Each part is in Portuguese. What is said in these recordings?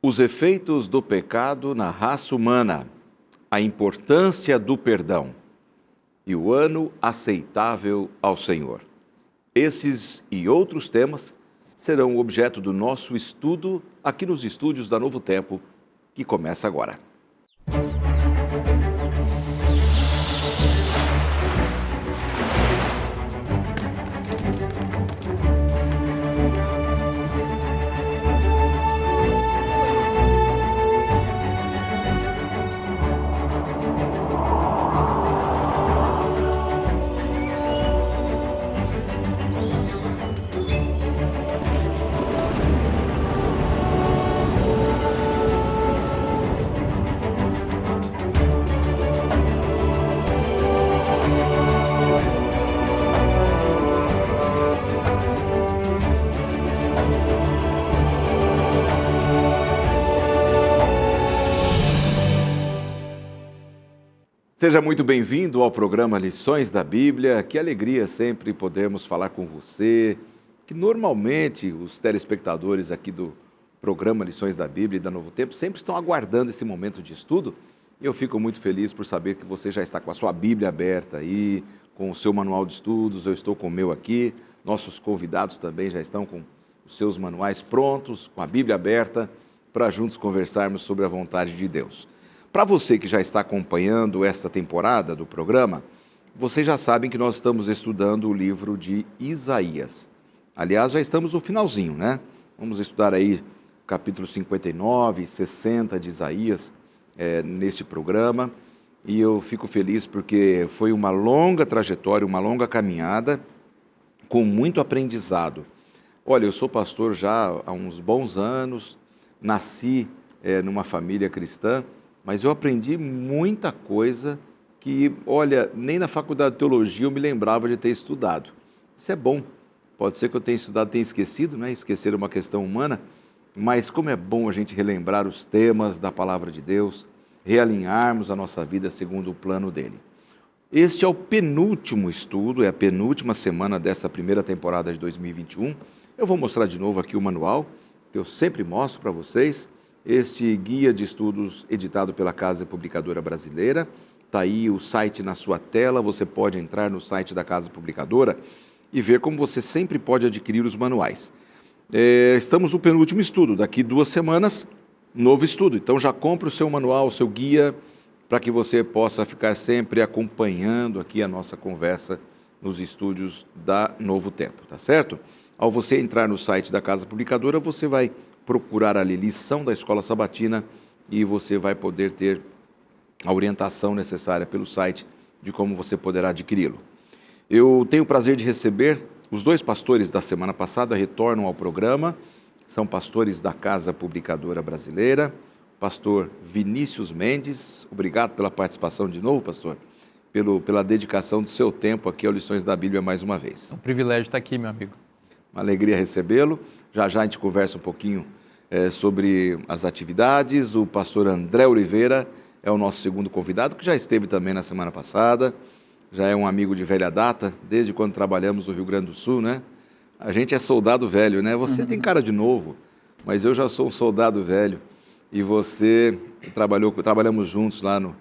Os efeitos do pecado na raça humana, a importância do perdão e o ano aceitável ao Senhor. Esses e outros temas serão objeto do nosso estudo aqui nos estúdios da Novo Tempo, que começa agora. Seja muito bem-vindo ao programa Lições da Bíblia. Que alegria sempre podermos falar com você, que normalmente os telespectadores aqui do programa Lições da Bíblia e da Novo Tempo sempre estão aguardando esse momento de estudo. E eu fico muito feliz por saber que você já está com a sua Bíblia aberta aí, com o seu manual de estudos, eu estou com o meu aqui. Nossos convidados também já estão com os seus manuais prontos, com a Bíblia aberta, para juntos conversarmos sobre a vontade de Deus. Para você que já está acompanhando esta temporada do programa, vocês já sabem que nós estamos estudando o livro de Isaías. Aliás, já estamos no finalzinho, né? Vamos estudar aí capítulos 59 e 60 de Isaías neste programa. E eu fico feliz porque foi uma longa trajetória, uma longa caminhada, com muito aprendizado. Olha, eu sou pastor já há uns bons anos, nasci numa família cristã, mas eu aprendi muita coisa que, olha, nem na faculdade de teologia eu me lembrava de ter estudado. Isso é bom. Pode ser que eu tenha estudado, tenha esquecido, né? Esquecer é uma questão humana, mas como é bom a gente relembrar os temas da palavra de Deus, realinharmos a nossa vida segundo o plano dele. Este é o penúltimo estudo, é a penúltima semana dessa primeira temporada de 2021. Eu vou mostrar de novo aqui o manual, que eu sempre mostro para vocês. Este guia de estudos editado pela Casa Publicadora Brasileira. Está aí o site na sua tela, você pode entrar no site da Casa Publicadora e ver como você sempre pode adquirir os manuais. Estamos no penúltimo estudo, daqui 2 semanas, novo estudo. Então já compre o seu manual, o seu guia, para que você possa ficar sempre acompanhando aqui a nossa conversa nos estúdios da Novo Tempo, tá certo? Ao você entrar no site da Casa Publicadora, você vai procurar ali lição da Escola Sabatina e você vai poder ter a orientação necessária pelo site de como você poderá adquiri-lo. Eu tenho o prazer de receber os 2 pastores da semana passada, retornam ao programa, são pastores da Casa Publicadora Brasileira, pastor Vinícius Mendes, obrigado pela participação de novo, pastor, pela dedicação do seu tempo aqui ao Lições da Bíblia mais uma vez. É um privilégio estar aqui, meu amigo. Uma alegria recebê-lo. Já a gente conversa um pouquinho sobre as atividades. O pastor André Oliveira é o nosso segundo convidado, que já esteve também na semana passada. Já é um amigo de velha data, desde quando trabalhamos no Rio Grande do Sul, né? A gente é soldado velho, né? Você tem cara de novo, mas eu já sou um soldado velho. E você trabalhamos juntos lá no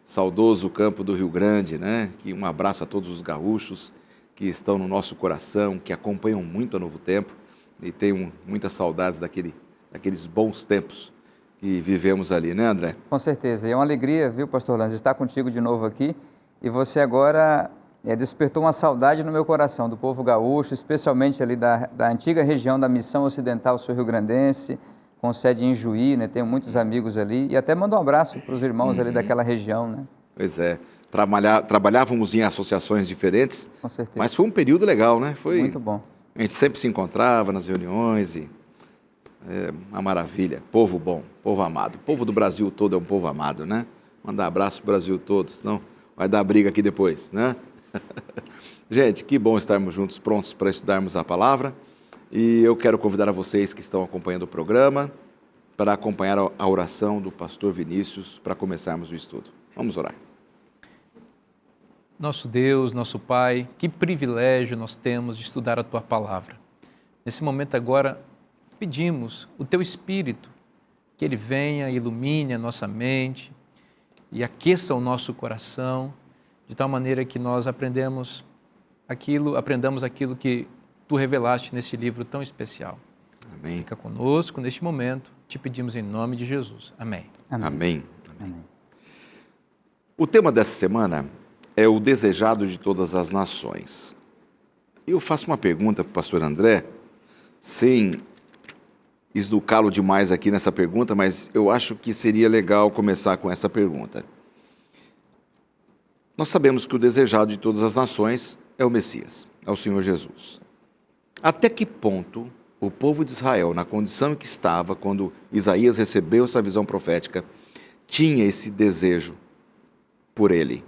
saudoso campo do Rio Grande, né? Um abraço a todos os gaúchos que estão no nosso coração, que acompanham muito a Novo Tempo e tenho muitas saudades daqueles bons tempos que vivemos ali, né, André? Com certeza. E é uma alegria, viu, pastor Lanz, estar contigo de novo aqui. E você agora despertou uma saudade no meu coração do povo gaúcho, especialmente ali da antiga região da Missão Ocidental Sul-Rio-Grandense, com sede em Juí, né? Tenho muitos amigos ali. E até mando um abraço para os irmãos ali daquela região, né? Pois é. Trabalhávamos em associações diferentes, com certeza. Mas foi um período legal, né? Foi muito bom. A gente sempre se encontrava nas reuniões e uma maravilha. Povo bom, povo amado. O povo do Brasil todo é um povo amado, né? Mandar abraço para o Brasil todo, senão vai dar briga aqui depois, né? Gente, que bom estarmos juntos, prontos para estudarmos a palavra. E eu quero convidar a vocês que estão acompanhando o programa para acompanhar a oração do pastor Vinícius para começarmos o estudo. Vamos orar. Nosso Deus, nosso Pai, que privilégio nós temos de estudar a Tua Palavra. Nesse momento agora, pedimos o Teu Espírito que Ele venha, ilumine a nossa mente e aqueça o nosso coração, de tal maneira que nós aprendamos aquilo que Tu revelaste nesse livro tão especial. Amém. Fica conosco neste momento, te pedimos em nome de Jesus. Amém. Amém. Amém. Amém. O tema dessa semana é o desejado de todas as nações. Eu faço uma pergunta para o pastor André, sem esducá-lo demais aqui nessa pergunta, mas eu acho que seria legal começar com essa pergunta. Nós sabemos que o desejado de todas as nações é o Messias, é o Senhor Jesus. Até que ponto o povo de Israel, na condição em que estava quando Isaías recebeu essa visão profética, tinha esse desejo por ele?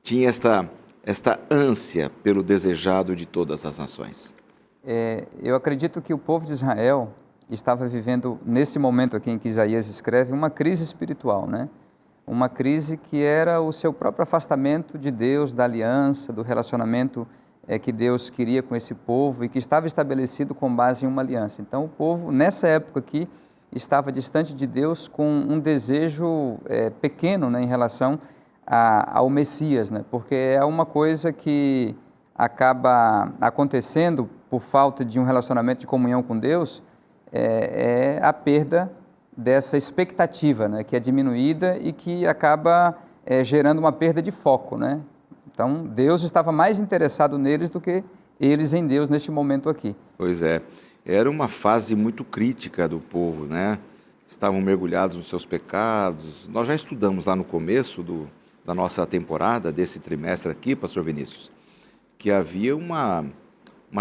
Tinha esta ânsia pelo desejado de todas as nações? Eu acredito que o povo de Israel estava vivendo, nesse momento aqui em que Isaías escreve, uma crise espiritual, né? Uma crise que era o seu próprio afastamento de Deus, da aliança, do relacionamento que Deus queria com esse povo e que estava estabelecido com base em uma aliança. Então o povo, nessa época aqui, estava distante de Deus com um desejo pequeno, né, em relação ao Messias, né? Porque é uma coisa que acaba acontecendo por falta de um relacionamento de comunhão com Deus, é a perda dessa expectativa, né, que é diminuída e que acaba gerando uma perda de foco, né? Então, Deus estava mais interessado neles do que eles em Deus neste momento aqui. Pois é, era uma fase muito crítica do povo, né? Estavam mergulhados nos seus pecados. Nós já estudamos lá no começo da nossa temporada, desse trimestre aqui, pastor Vinícius, que havia uma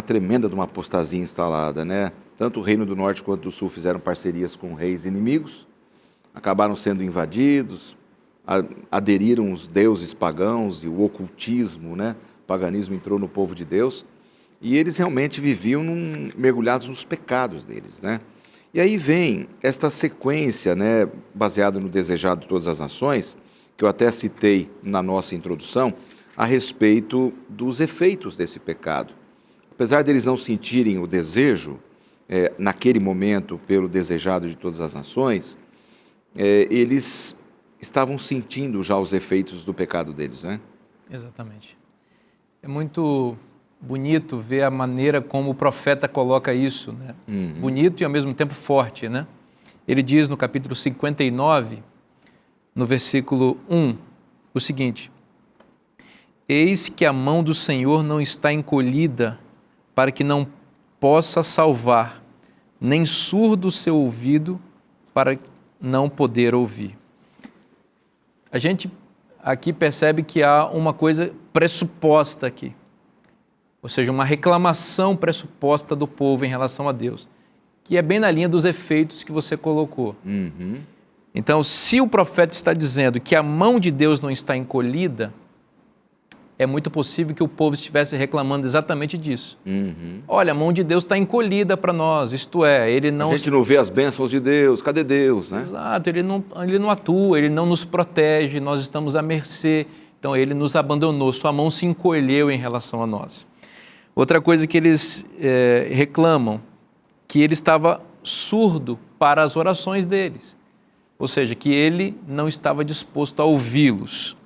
tremenda de uma apostasia instalada, né? Tanto o Reino do Norte quanto do Sul fizeram parcerias com reis inimigos, acabaram sendo invadidos, aderiram os deuses pagãos e o ocultismo, né? O paganismo entrou no povo de Deus e eles realmente viviam mergulhados nos pecados deles, né? E aí vem esta sequência, né, baseada no desejado de todas as nações, que eu até citei na nossa introdução, a respeito dos efeitos desse pecado. Apesar deles não sentirem o desejo, naquele momento, pelo desejado de todas as nações, eles estavam sentindo já os efeitos do pecado deles, né? Exatamente. É muito bonito ver a maneira como o profeta coloca isso, né? Uhum. Bonito e ao mesmo tempo forte, né? Ele diz no capítulo 59, no versículo 1, o seguinte: eis que a mão do Senhor não está encolhida para que não possa salvar, nem surdo o seu ouvido para não poder ouvir. A gente aqui percebe que há uma coisa pressuposta aqui, ou seja, uma reclamação pressuposta do povo em relação a Deus, que é bem na linha dos efeitos que você colocou. Uhum. Então, se o profeta está dizendo que a mão de Deus não está encolhida, é muito possível que o povo estivesse reclamando exatamente disso. Uhum. Olha, a mão de Deus está encolhida para nós, isto é, Ele não... A gente não vê as bênçãos de Deus, cadê Deus, né? Exato, ele não atua, Ele não nos protege, nós estamos à mercê, então Ele nos abandonou, sua mão se encolheu em relação a nós. Outra coisa que eles reclamam, que Ele estava surdo para as orações deles, ou seja, que Ele não estava disposto a ouvi-los.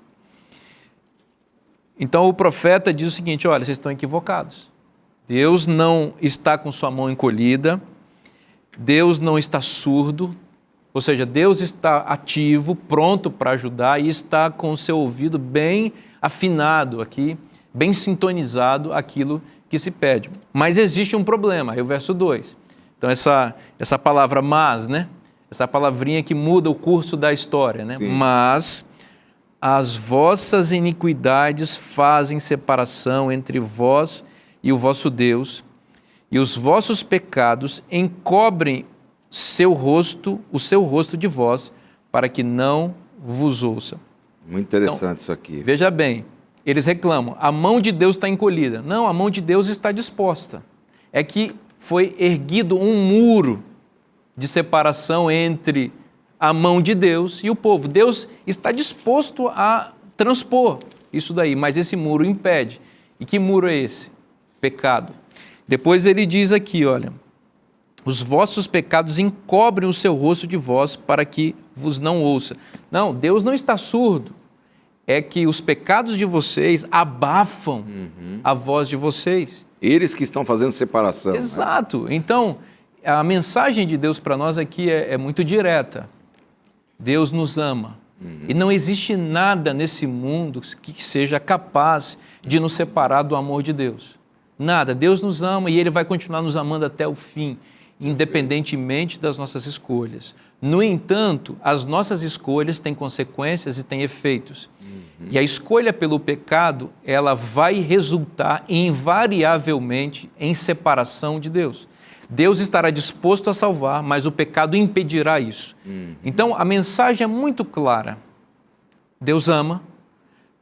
Então o profeta diz o seguinte: olha, vocês estão equivocados. Deus não está com sua mão encolhida, Deus não está surdo, ou seja, Deus está ativo, pronto para ajudar e está com o seu ouvido bem afinado aqui, bem sintonizado aquilo que se pede. Mas existe um problema, aí o verso 2. Então essa palavra mas, né? Essa palavrinha que muda o curso da história, né? Sim. Mas as vossas iniquidades fazem separação entre vós e o vosso Deus, e os vossos pecados encobrem o seu rosto de vós, para que não vos ouça. Muito interessante isso aqui. Veja bem, eles reclamam, a mão de Deus está encolhida. Não, a mão de Deus está disposta. É que foi erguido um muro de separação entre a mão de Deus e o povo. Deus está disposto a transpor isso daí, mas esse muro impede. E que muro é esse? Pecado. Depois ele diz aqui, olha, os vossos pecados encobrem o seu rosto de vós para que vos não ouça. Não, Deus não está surdo. É que os pecados de vocês abafam a voz de vocês. Eles que estão fazendo separação. Exato. Né? Então, a mensagem de Deus para nós aqui é muito direta. Deus nos ama. E não existe nada nesse mundo que seja capaz de nos separar do amor de Deus. Nada. Deus nos ama e Ele vai continuar nos amando até o fim, independentemente das nossas escolhas. No entanto, as nossas escolhas têm consequências e têm efeitos. E a escolha pelo pecado, ela vai resultar invariavelmente em separação de Deus. Deus estará disposto a salvar, mas o pecado impedirá isso. Então, a mensagem é muito clara. Deus ama,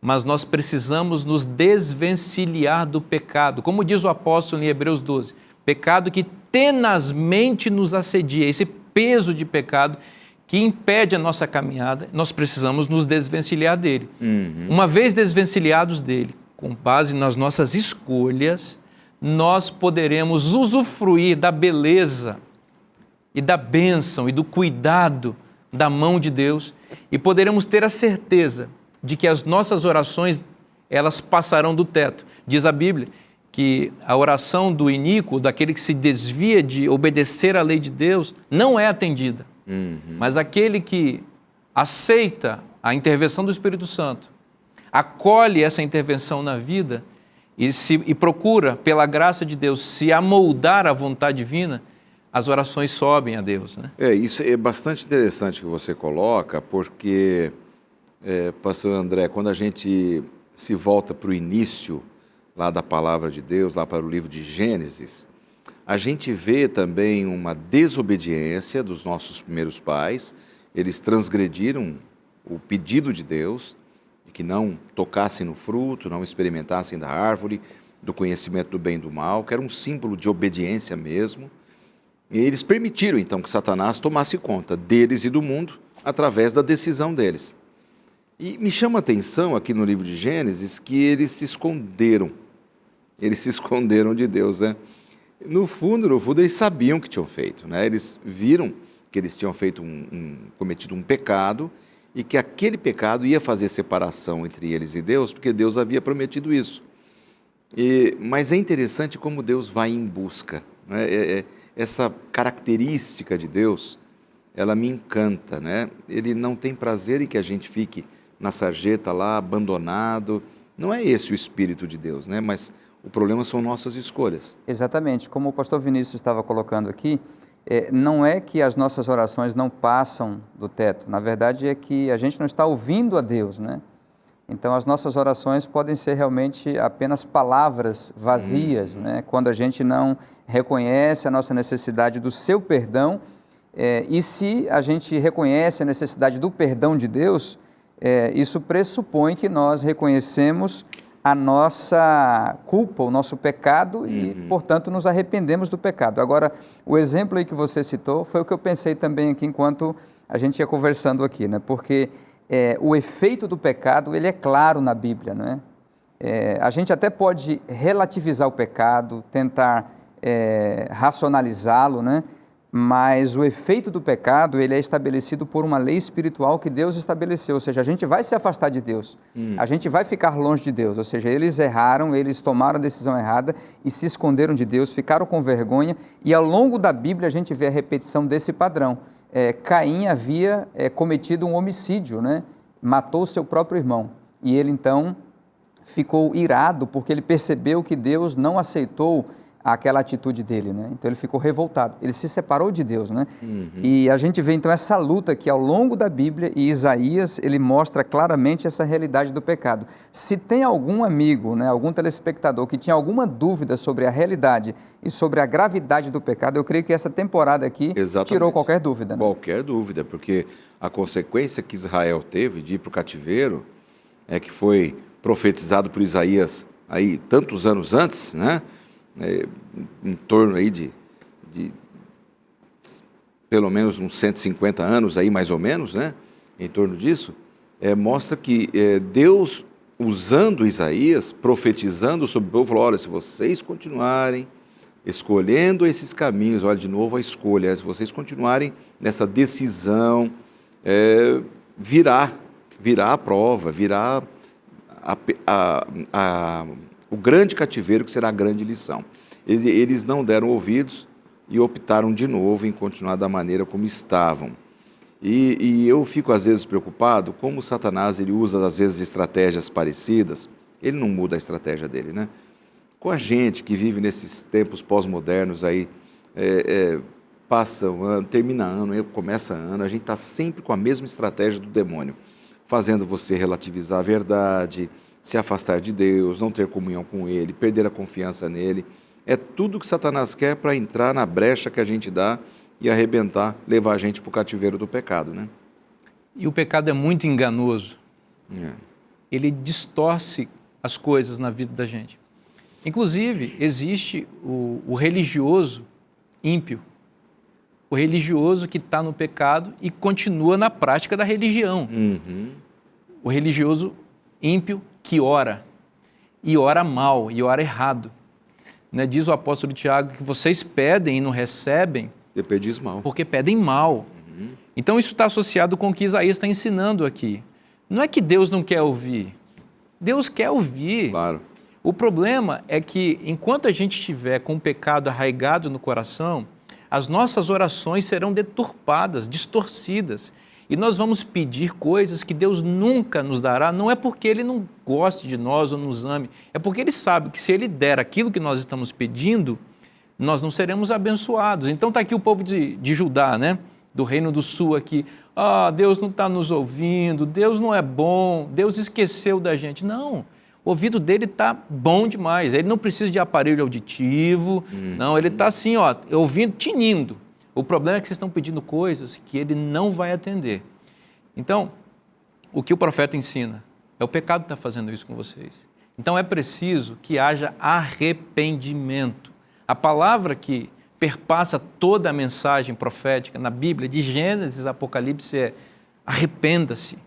mas nós precisamos nos desvencilhar do pecado. Como diz o apóstolo em Hebreus 12, pecado que tenazmente nos assedia, esse peso de pecado que impede a nossa caminhada, nós precisamos nos desvencilhar dele. Uma vez desvencilhados dele, com base nas nossas escolhas, nós poderemos usufruir da beleza e da bênção e do cuidado da mão de Deus e poderemos ter a certeza de que as nossas orações, elas passarão do teto. Diz a Bíblia que a oração do iníquo, daquele que se desvia de obedecer à lei de Deus, não é atendida. Mas aquele que aceita a intervenção do Espírito Santo, acolhe essa intervenção na vida e procura, pela graça de Deus, se amoldar à vontade divina, as orações sobem a Deus. Né? Isso é bastante interessante que você coloca, porque, pastor André, quando a gente se volta para o início lá da palavra de Deus, lá para o livro de Gênesis, a gente vê também uma desobediência dos nossos primeiros pais. Eles transgrediram o pedido de Deus, de que não tocassem no fruto, não experimentassem da árvore, do conhecimento do bem e do mal, que era um símbolo de obediência mesmo. E eles permitiram, então, que Satanás tomasse conta deles e do mundo, através da decisão deles. E me chama a atenção aqui no livro de Gênesis que eles se esconderam. Eles se esconderam de Deus, né? No fundo, eles sabiam o que tinham feito, né? Eles viram que eles tinham feito cometido um pecado e que aquele pecado ia fazer separação entre eles e Deus, porque Deus havia prometido isso. Mas é interessante como Deus vai em busca, né? Essa característica de Deus, ela me encanta, né? Ele não tem prazer em que a gente fique na sarjeta lá, abandonado. Não é esse o espírito de Deus, né? Mas o problema são nossas escolhas. Exatamente. Como o pastor Vinícius estava colocando aqui, não é que as nossas orações não passam do teto. Na verdade, é que a gente não está ouvindo a Deus, né? Então, as nossas orações podem ser realmente apenas palavras vazias, né? Quando a gente não reconhece a nossa necessidade do seu perdão, e se a gente reconhece a necessidade do perdão de Deus, isso pressupõe que nós reconhecemos a nossa culpa, o nosso pecado e, portanto, nos arrependemos do pecado. Agora, o exemplo aí que você citou foi o que eu pensei também aqui enquanto a gente ia conversando aqui, né? Porque o efeito do pecado, ele é claro na Bíblia, né? A gente até pode relativizar o pecado, tentar racionalizá-lo, né? Mas o efeito do pecado, ele é estabelecido por uma lei espiritual que Deus estabeleceu, ou seja, a gente vai se afastar de Deus, a gente vai ficar longe de Deus, ou seja, eles erraram, eles tomaram a decisão errada e se esconderam de Deus, ficaram com vergonha, e ao longo da Bíblia a gente vê a repetição desse padrão. Caim havia cometido um homicídio, né? Matou seu próprio irmão, e ele então ficou irado porque ele percebeu que Deus não aceitou aquela atitude dele, né? Então ele ficou revoltado, ele se separou de Deus, né? E a gente vê então essa luta que ao longo da Bíblia, e Isaías, ele mostra claramente essa realidade do pecado. Se tem algum amigo, né, algum telespectador que tinha alguma dúvida sobre a realidade e sobre a gravidade do pecado, eu creio que essa temporada aqui tirou qualquer dúvida, né? Qualquer dúvida, porque a consequência que Israel teve de ir para o cativeiro, que foi profetizado por Isaías aí tantos anos antes, né? Em torno aí de pelo menos uns 150 anos aí mais ou menos, né? Em torno disso, mostra que Deus, usando Isaías, profetizando sobre o povo, falou: olha, se vocês continuarem escolhendo esses caminhos. Olha, de novo a escolha, se vocês continuarem nessa decisão, virá a prova, virá o grande cativeiro, que será a grande lição. Eles não deram ouvidos e optaram de novo em continuar da maneira como estavam. E eu fico às vezes preocupado como Satanás ele usa às vezes estratégias parecidas. Ele não muda a estratégia dele, né? Com a gente que vive nesses tempos pós-modernos aí, passa um ano, termina ano, começa ano, a gente está sempre com a mesma estratégia do demônio, fazendo você relativizar a verdade, se afastar de Deus, não ter comunhão com Ele, perder a confiança nele. É tudo que Satanás quer para entrar na brecha que a gente dá e arrebentar, levar a gente para o cativeiro do pecado, né? E o pecado é muito enganoso. Ele distorce as coisas na vida da gente. Inclusive, existe o religioso ímpio, o religioso que está no pecado e continua na prática da religião. O religioso ímpio que ora, e ora mal, e ora errado. Né? Diz o apóstolo Tiago que vocês pedem e não recebem porque pedem mal. Então isso está associado com o que Isaías está ensinando aqui. Não é que Deus não quer ouvir, Deus quer ouvir. Claro. O problema é que enquanto a gente estiver com o pecado arraigado no coração, as nossas orações serão deturpadas, distorcidas. E nós vamos pedir coisas que Deus nunca nos dará, não é porque Ele não goste de nós ou nos ame, é porque Ele sabe que se Ele der aquilo que nós estamos pedindo, nós não seremos abençoados. Então está aqui o povo de Judá, né? Do Reino do Sul aqui. Deus não está nos ouvindo, Deus não é bom, Deus esqueceu da gente. Não, o ouvido dele está bom demais, ele não precisa de aparelho auditivo, não, ele está assim, ouvindo, tinindo. O problema é que vocês estão pedindo coisas que ele não vai atender. Então, o que o profeta ensina? É o pecado que está fazendo isso com vocês. Então, é preciso que haja arrependimento. A palavra que perpassa toda a mensagem profética na Bíblia, de Gênesis a Apocalipse, é arrependa-se.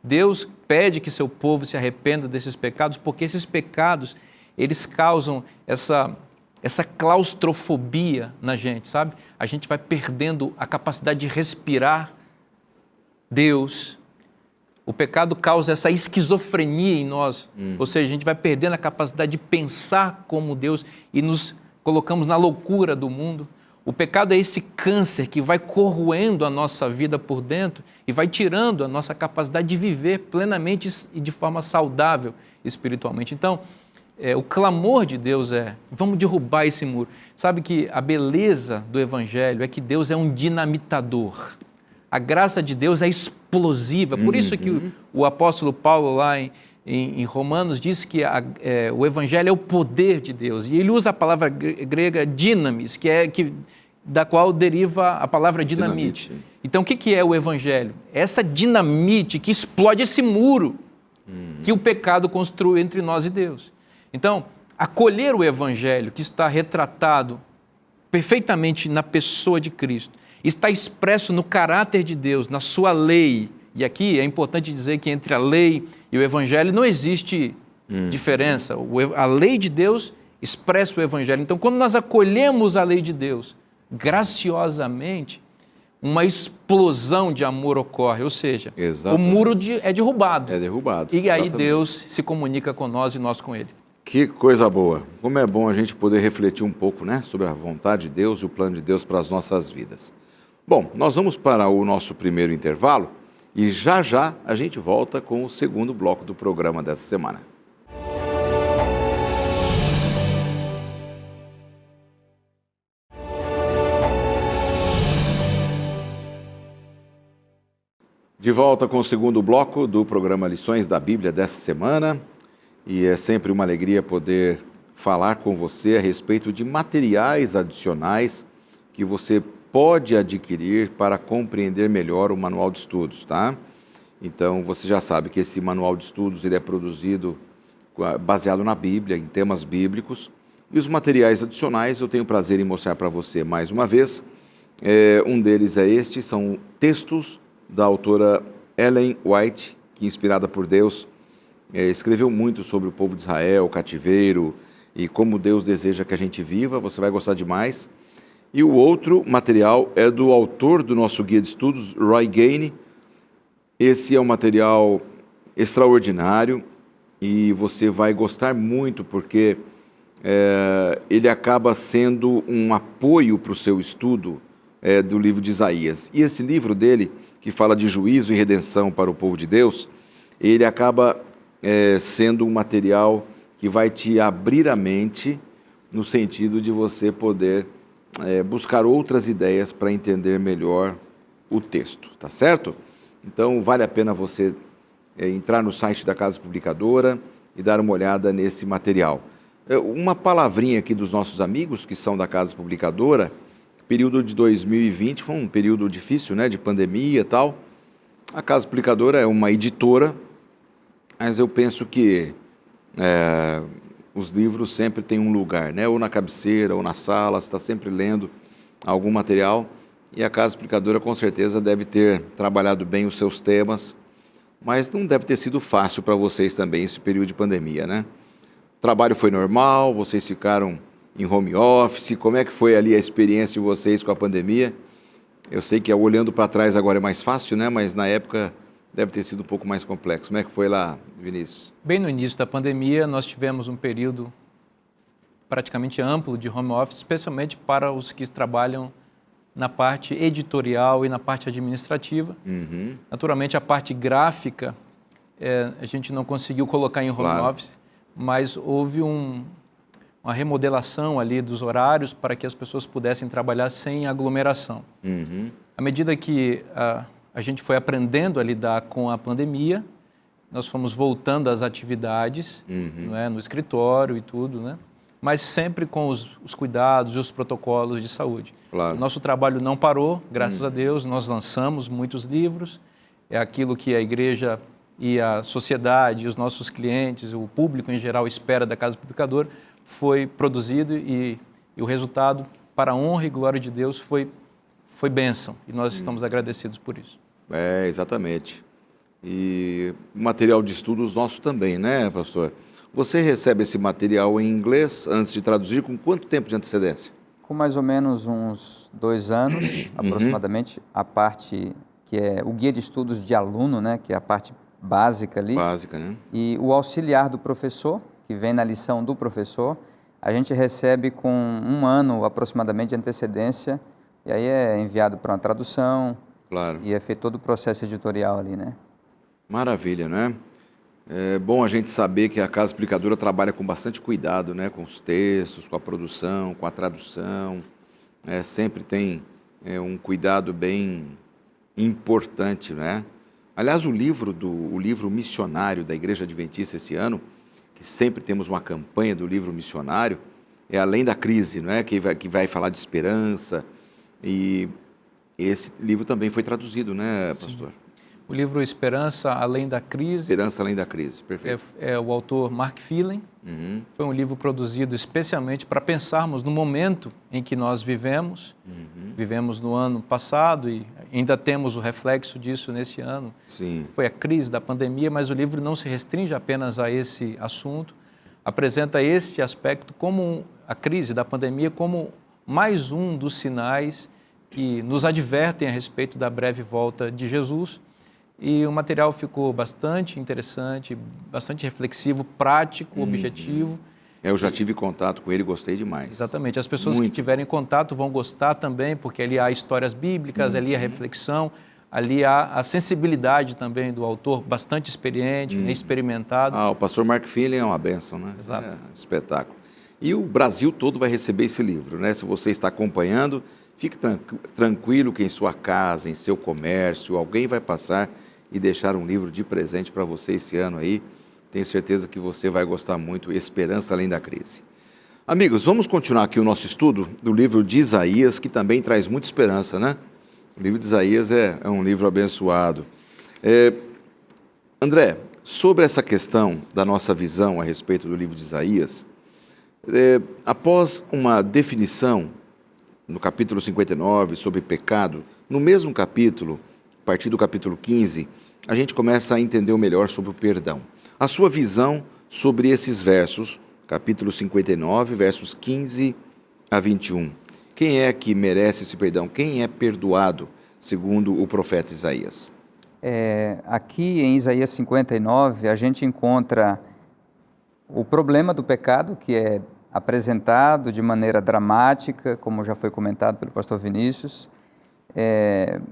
Deus pede que seu povo se arrependa desses pecados, porque esses pecados, eles causam essa claustrofobia na gente, sabe? A gente vai perdendo a capacidade de respirar Deus. O pecado causa essa esquizofrenia em nós, ou seja, a gente vai perdendo a capacidade de pensar como Deus e nos colocamos na loucura do mundo. O pecado é esse câncer que vai corroendo a nossa vida por dentro e vai tirando a nossa capacidade de viver plenamente e de forma saudável espiritualmente. Então, o clamor de Deus vamos derrubar esse muro. Sabe que a beleza do Evangelho é que Deus é um dinamitador. A graça de Deus é explosiva. Por isso que o apóstolo Paulo lá em Romanos diz que o Evangelho é o poder de Deus. E ele usa a palavra grega dinamis, da qual deriva a palavra dinamite. Então, o que é o Evangelho? É essa dinamite que explode esse muro que o pecado construiu entre nós e Deus. Então, acolher o Evangelho, que está retratado perfeitamente na pessoa de Cristo, está expresso no caráter de Deus, na sua lei. E aqui é importante dizer que entre a lei e o Evangelho não existe diferença. A lei de Deus expressa o Evangelho. Então, quando nós acolhemos a lei de Deus, graciosamente, uma explosão de amor ocorre, ou seja, o muro é derrubado. É derrubado. E aí Deus se comunica com nós e nós com Ele. Que coisa boa. Como é bom a gente poder refletir um pouco, né, sobre a vontade de Deus e o plano de Deus para as nossas vidas. Bom, nós vamos para o nosso primeiro intervalo e já já a gente volta com o segundo bloco do programa dessa semana. De volta com o segundo bloco do programa Lições da Bíblia dessa semana. E é sempre uma alegria poder falar com você a respeito de materiais adicionais que você pode adquirir para compreender melhor o manual de estudos, tá? Então, você já sabe que esse manual de estudos ele é produzido baseado na Bíblia, em temas bíblicos. E os materiais adicionais eu tenho prazer em mostrar para você mais uma vez. Um deles é este, são textos da autora Ellen White, que, inspirada por Deus, escreveu muito sobre o povo de Israel, o cativeiro, e como Deus deseja que a gente viva, você vai gostar demais. E o outro material é do autor do nosso guia de estudos, Roy Gaine. Esse é um material extraordinário e você vai gostar muito porque ele acaba sendo um apoio para o seu estudo do livro de Isaías. E esse livro dele, que fala de juízo e redenção para o povo de Deus, ele acaba sendo um material que vai te abrir a mente no sentido de você poder buscar outras ideias para entender melhor o texto, tá certo? Então vale a pena você entrar no site da Casa Publicadora e dar uma olhada nesse material. Uma palavrinha aqui dos nossos amigos que são da Casa Publicadora. Período de 2020 foi um período difícil, né, de pandemia e tal. A Casa Publicadora é uma editora, mas eu penso que os livros sempre têm um lugar, né, ou na cabeceira ou na sala, você está sempre lendo algum material. E a Casa Publicadora com certeza deve ter trabalhado bem os seus temas, mas não deve ter sido fácil para vocês também esse período de pandemia, né? O trabalho foi normal, vocês ficaram em home office, como é que foi ali a experiência de vocês com a pandemia? Eu sei que olhando para trás agora é mais fácil, né? Mas na época deve ter sido um pouco mais complexo. Como é que foi lá, Vinícius? Bem no início da pandemia, nós tivemos um período praticamente amplo de home office, especialmente para os que trabalham na parte editorial e na parte administrativa. Uhum. Naturalmente, a parte gráfica, a gente não conseguiu colocar em home office, mas houve uma remodelação ali dos horários para que as pessoas pudessem trabalhar sem aglomeração. Uhum. À medida que a gente foi aprendendo a lidar com a pandemia, nós fomos voltando às atividades, né, no escritório e tudo, né? Mas sempre com os cuidados e os protocolos de saúde. Claro. O nosso trabalho não parou, graças a Deus, nós lançamos muitos livros, é aquilo que a igreja e a sociedade, os nossos clientes, o público em geral espera da Casa Publicadora, foi produzido e o resultado, para a honra e glória de Deus, foi bênção. E nós estamos agradecidos por isso. Exatamente. E material de estudos nosso também, né, pastor? Você recebe esse material em inglês antes de traduzir com quanto tempo de antecedência? Com mais ou menos uns 2 anos, aproximadamente, a parte que é o guia de estudos de aluno, né, que é a parte básica ali. Básica, né? E o auxiliar do professor, que vem na lição do professor, a gente recebe com 1 ano aproximadamente de antecedência, e aí é enviado para uma tradução, Claro. e é feito todo o processo editorial ali, né? Maravilha, né? É bom a gente saber que a Casa Publicadora trabalha com bastante cuidado, né? Com os textos, com a produção, com a tradução. Sempre tem um cuidado bem importante, né? Aliás, o livro missionário da Igreja Adventista esse ano, que sempre temos uma campanha do livro missionário, é Além da Crise, não é? Que vai falar de esperança. E esse livro também foi traduzido, né, pastor? Sim. O livro Esperança Além da Crise. Esperança Além da Crise, perfeito. É o autor Mark Phelan. Foi um livro produzido especialmente para pensarmos no momento em que nós vivemos. Vivemos no ano passado e ainda temos o reflexo disso nesse ano. Sim. Foi a crise da pandemia, mas o livro não se restringe apenas a esse assunto. Apresenta este aspecto como a crise da pandemia como mais um dos sinais que nos advertem a respeito da breve volta de Jesus. E o material ficou bastante interessante, bastante reflexivo, prático, objetivo. Eu já tive contato com ele e gostei demais. Exatamente. As pessoas que tiverem contato vão gostar também, porque ali há histórias bíblicas, ali há reflexão, ali há a sensibilidade também do autor, bastante experiente, experimentado. O pastor Mark Phelan é uma bênção, né? Exato. Espetáculo. E o Brasil todo vai receber esse livro, né? Se você está acompanhando, fique tranquilo que em sua casa, em seu comércio, alguém vai passar e deixar um livro de presente para você esse ano aí. Tenho certeza que você vai gostar muito. Esperança Além da Crise. Amigos, vamos continuar aqui o nosso estudo do livro de Isaías, que também traz muita esperança, né? O livro de Isaías é um livro abençoado. André, sobre essa questão da nossa visão a respeito do livro de Isaías, após uma definição no capítulo 59 sobre pecado, no mesmo capítulo, a partir do capítulo 15, a gente começa a entender melhor sobre o perdão. A sua visão sobre esses versos, capítulo 59, versos 15 a 21. Quem é que merece esse perdão? Quem é perdoado, segundo o profeta Isaías? Aqui em Isaías 59, a gente encontra o problema do pecado, que é apresentado de maneira dramática, como já foi comentado pelo pastor Vinícius.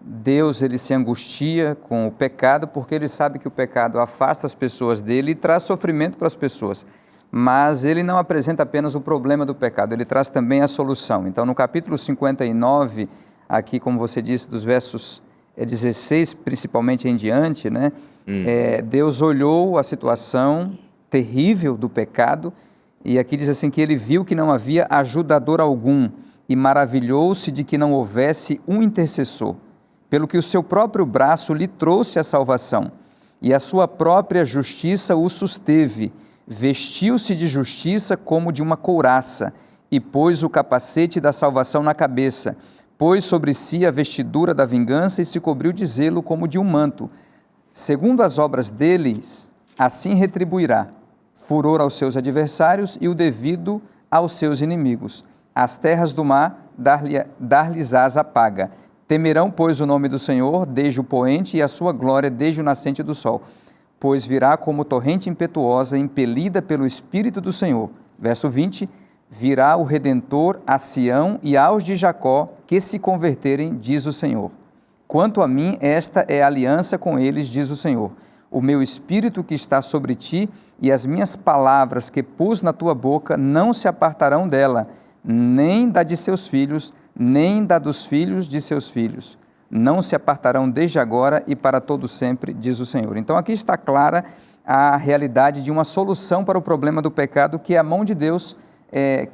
Deus, ele se angustia com o pecado, porque ele sabe que o pecado afasta as pessoas dele e traz sofrimento para as pessoas. Mas ele não apresenta apenas o problema do pecado, ele traz também a solução. Então, no capítulo 59, aqui, como você disse, dos versos 16, principalmente em diante, né? Deus olhou a situação terrível do pecado, e aqui diz assim que ele viu que não havia ajudador algum, e maravilhou-se de que não houvesse um intercessor, pelo que o seu próprio braço lhe trouxe a salvação, e a sua própria justiça o susteve. Vestiu-se de justiça como de uma couraça, e pôs o capacete da salvação na cabeça, pôs sobre si a vestidura da vingança e se cobriu de zelo como de um manto. Segundo as obras deles, assim retribuirá, furor aos seus adversários e o devido aos seus inimigos. As terras do mar dar-lhes-ás a paga. Temerão, pois, o nome do Senhor desde o poente e a sua glória desde o nascente do sol. Pois virá como torrente impetuosa, impelida pelo Espírito do Senhor. Verso 20, virá o Redentor a Sião e aos de Jacó que se converterem, diz o Senhor. Quanto a mim, esta é a aliança com eles, diz o Senhor. O meu Espírito que está sobre ti e as minhas palavras que pus na tua boca não se apartarão dela, nem da de seus filhos, nem da dos filhos de seus filhos. Não se apartarão desde agora e para todo sempre, diz o Senhor. Então aqui está clara a realidade de uma solução para o problema do pecado, que é a mão de Deus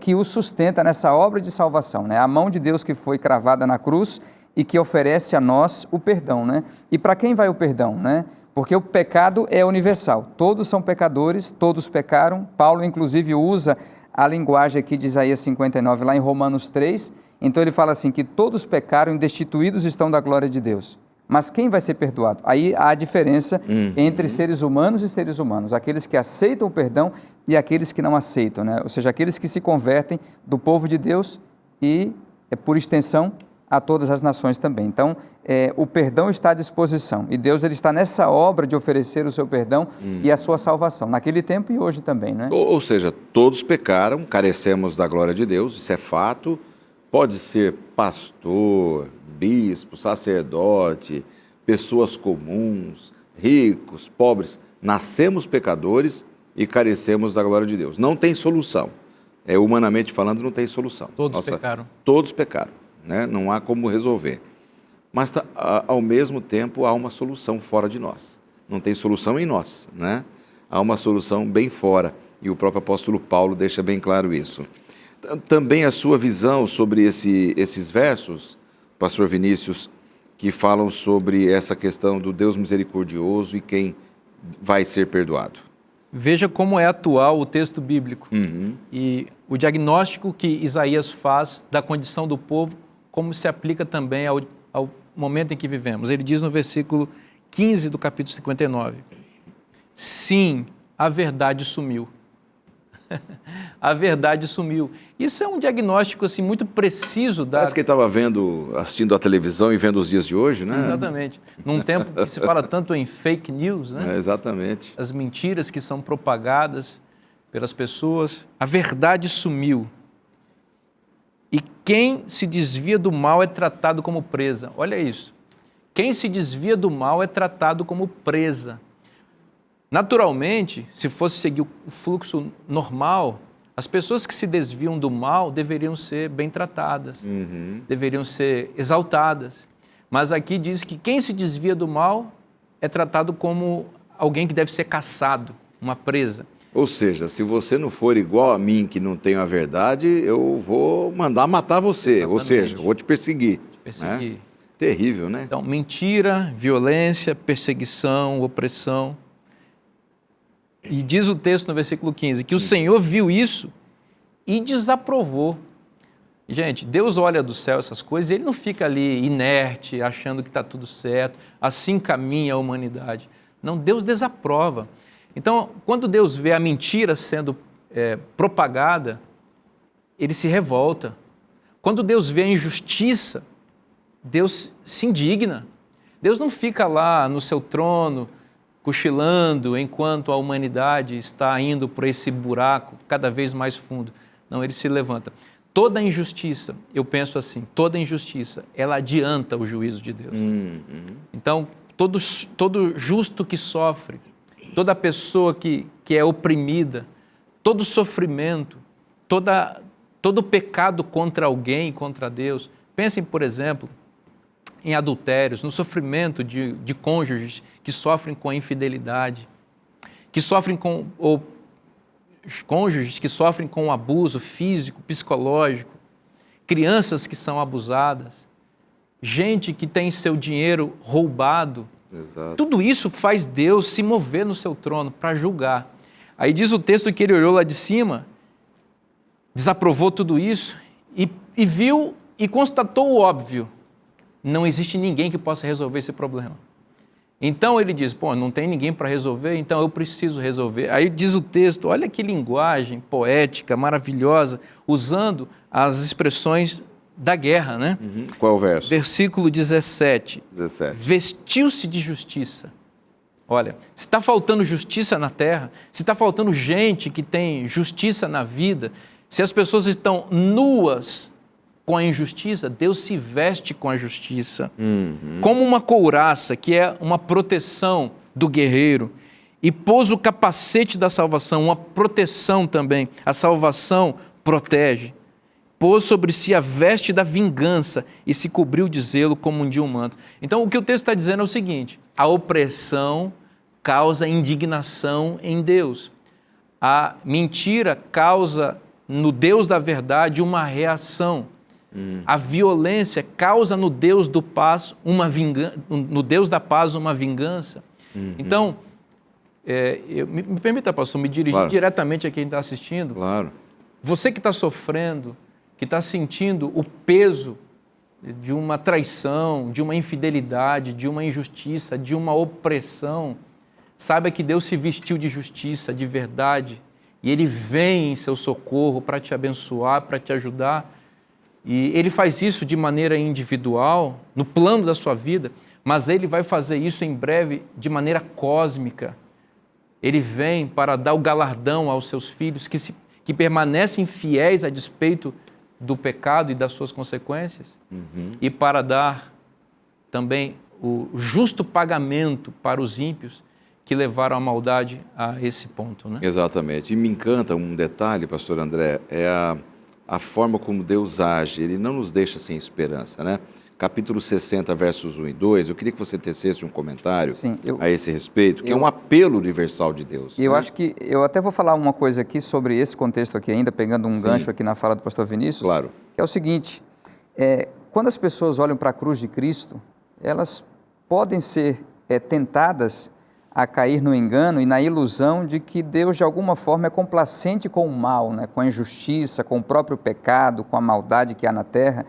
que o sustenta nessa obra de salvação, né? A mão de Deus que foi cravada na cruz e que oferece a nós o perdão, né? E para quem vai o perdão, né? Porque o pecado é universal, todos são pecadores, todos pecaram. Paulo inclusive usa a linguagem aqui de Isaías 59, lá em Romanos 3, então ele fala assim, que todos pecaram e destituídos estão da glória de Deus. Mas quem vai ser perdoado? Aí há a diferença entre seres humanos e seres humanos, aqueles que aceitam o perdão e aqueles que não aceitam, né? Ou seja, aqueles que se convertem do povo de Deus e, por extensão, a todas as nações também. Então, o perdão está à disposição e Deus ele está nessa obra de oferecer o seu perdão e a sua salvação, naquele tempo e hoje também, né? Ou seja, todos pecaram, carecemos da glória de Deus, isso é fato. Pode ser pastor, bispo, sacerdote, pessoas comuns, ricos, pobres. Nascemos pecadores e carecemos da glória de Deus. Não tem solução. Humanamente falando, não tem solução. Todos pecaram. Todos pecaram, né? Não há como resolver. Mas, ao mesmo tempo, há uma solução fora de nós. Não tem solução em nós, né? Há uma solução bem fora. E o próprio apóstolo Paulo deixa bem claro isso. Também a sua visão sobre esses versos, pastor Vinícius, que falam sobre essa questão do Deus misericordioso e quem vai ser perdoado. Veja como é atual o texto bíblico e o diagnóstico que Isaías faz da condição do povo, como se aplica também ao momento em que vivemos. Ele diz no versículo 15 do capítulo 59, sim, a verdade sumiu. A verdade sumiu. Isso é um diagnóstico assim, muito preciso. Parece que ele estava assistindo a televisão e vendo os dias de hoje, né? Exatamente. Num tempo que se fala tanto em fake news, né? Exatamente. As mentiras que são propagadas pelas pessoas. A verdade sumiu. E quem se desvia do mal é tratado como presa. Olha isso. Quem se desvia do mal é tratado como presa. Naturalmente, se fosse seguir o fluxo normal, as pessoas que se desviam do mal deveriam ser bem tratadas, deveriam ser exaltadas. Mas aqui diz que quem se desvia do mal é tratado como alguém que deve ser caçado, uma presa. Ou seja, se você não for igual a mim, que não tenho a verdade, eu vou mandar matar você. Exatamente. Ou seja, vou te perseguir. Né? Terrível, né? Então, mentira, violência, perseguição, opressão. E diz o texto no versículo 15, que o Senhor viu isso e desaprovou. Gente, Deus olha do céu essas coisas e Ele não fica ali inerte, achando que está tudo certo, assim caminha a humanidade. Não, Deus desaprova. Então, quando Deus vê a mentira sendo propagada, ele se revolta. Quando Deus vê a injustiça, Deus se indigna. Deus não fica lá no seu trono, cochilando, enquanto a humanidade está indo por esse buraco cada vez mais fundo. Não, ele se levanta. Toda injustiça, eu penso assim, toda injustiça, ela adianta o juízo de Deus. Então, todo justo que sofre, toda pessoa que é oprimida, todo sofrimento, todo pecado contra alguém, contra Deus. Pensem, por exemplo, em adultérios, no sofrimento de cônjuges que sofrem com a infidelidade, que sofrem ou cônjuges que sofrem com o abuso físico, psicológico, crianças que são abusadas, gente que tem seu dinheiro roubado. Exato. Tudo isso faz Deus se mover no seu trono para julgar. Aí diz o texto que ele olhou lá de cima, desaprovou tudo isso e viu e constatou o óbvio. Não existe ninguém que possa resolver esse problema. Então ele diz, não tem ninguém para resolver, então eu preciso resolver. Aí diz o texto, olha que linguagem poética, maravilhosa, usando as expressões da guerra, né? Qual é o verso? Versículo 17. Vestiu-se de justiça. Olha, se está faltando justiça na terra, se está faltando gente que tem justiça na vida, se as pessoas estão nuas com a injustiça, Deus se veste com a justiça. Como uma couraça, que é uma proteção do guerreiro, e pôs o capacete da salvação, uma proteção também. A salvação protege. Pôs sobre si a veste da vingança e se cobriu de zelo como um de um manto. Então, o que o texto está dizendo é o seguinte: a opressão causa indignação em Deus. A mentira causa no Deus da verdade uma reação. A violência causa no Deus do paz no Deus da paz uma vingança. Então, me permita, pastor, me dirigir diretamente a quem está assistindo. Claro. Você que está sofrendo, que está sentindo o peso de uma traição, de uma infidelidade, de uma injustiça, de uma opressão, saiba que Deus se vestiu de justiça, de verdade, e Ele vem em seu socorro para te abençoar, para te ajudar. E Ele faz isso de maneira individual, no plano da sua vida, mas Ele vai fazer isso em breve de maneira cósmica. Ele vem para dar o galardão aos seus filhos que permanecem fiéis a despeito do pecado e das suas consequências, e para dar também o justo pagamento para os ímpios que levaram a maldade a esse ponto, né? Exatamente. E me encanta um detalhe, pastor André, é a forma como Deus age. Ele não nos deixa sem esperança, né? Capítulo 60, versos 1 e 2, eu queria que você tecesse um comentário a esse respeito, que é um apelo universal de Deus. Eu acho que, eu até vou falar uma coisa aqui sobre esse contexto aqui ainda, pegando um gancho aqui na fala do pastor Vinícius. Claro. Que é o seguinte, quando as pessoas olham para a cruz de Cristo, elas podem ser tentadas a cair no engano e na ilusão de que Deus, de alguma forma, é complacente com o mal, né? Com a injustiça, com o próprio pecado, com a maldade que há na terra.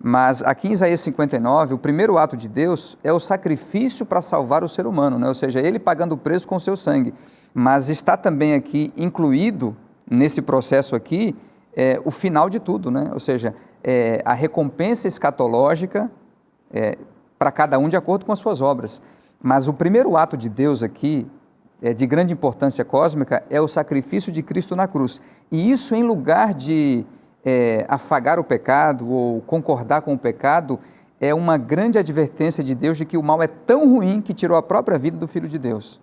Mas aqui em Isaías 59, o primeiro ato de Deus é o sacrifício para salvar o ser humano, né? Ou seja, Ele pagando o preço com o seu sangue. Mas está também aqui incluído, nesse processo aqui, o final de tudo, né? Ou seja, a recompensa escatológica para cada um de acordo com as suas obras. Mas o primeiro ato de Deus aqui, de grande importância cósmica, é o sacrifício de Cristo na cruz. E isso, em lugar de afagar o pecado ou concordar com o pecado, é uma grande advertência de Deus de que o mal é tão ruim que tirou a própria vida do Filho de Deus.